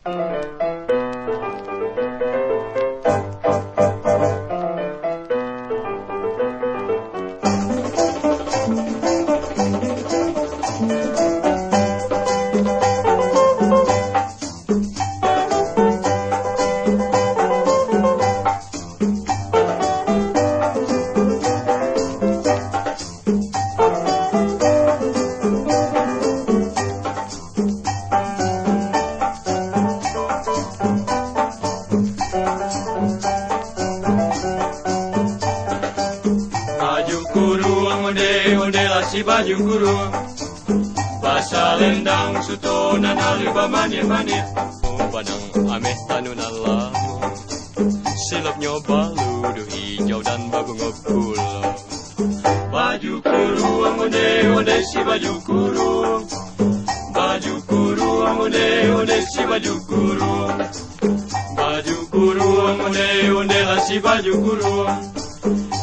Baju kurung onde-ondelah si baju kurung, basa lendang sutonan aliba manit-manit. Padang ameh tanunan lamu, silapnya balu hijau dan babungok pulau. Baju kurung onde-onde si baju kurung, baju kurung onde-onde si baju kurung, baju kurung onde-ondelah si baju kurung.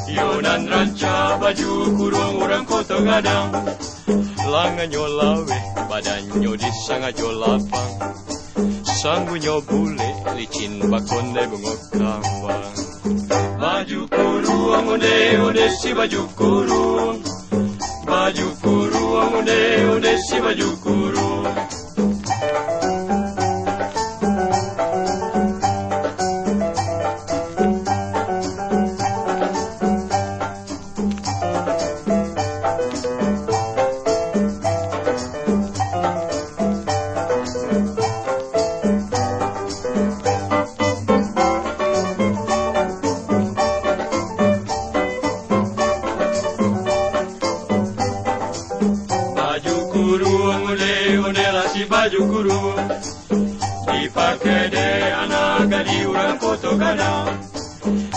Yonan ranca baju kurung orang kota gadang, langannya lawe badannya disangajo lapang, sanggunya bule licin bakonde bengok kambang. Baju kurung onde-onde si baju kurung, baju kurung onde-onde si baju kurung. Kurung onde-ondelah si baju kurung, dipakai de anak gadi orang kota gadang.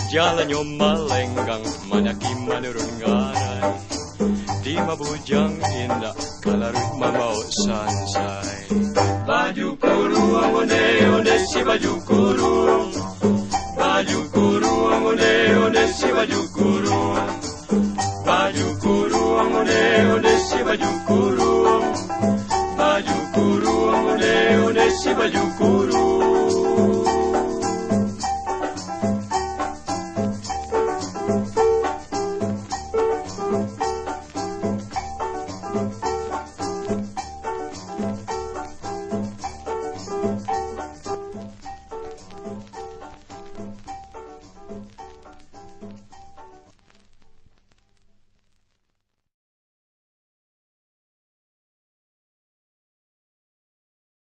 Jalannya malenggang manaki menurun garai, di mabujang indah kalarut mamau sansai. Baju kurung onde-onde si baju kurung, baju kurung onde-onde si baju kurung, baju kurung onde-onde si baju kurung, baju kurung onde-onde si baju kurung.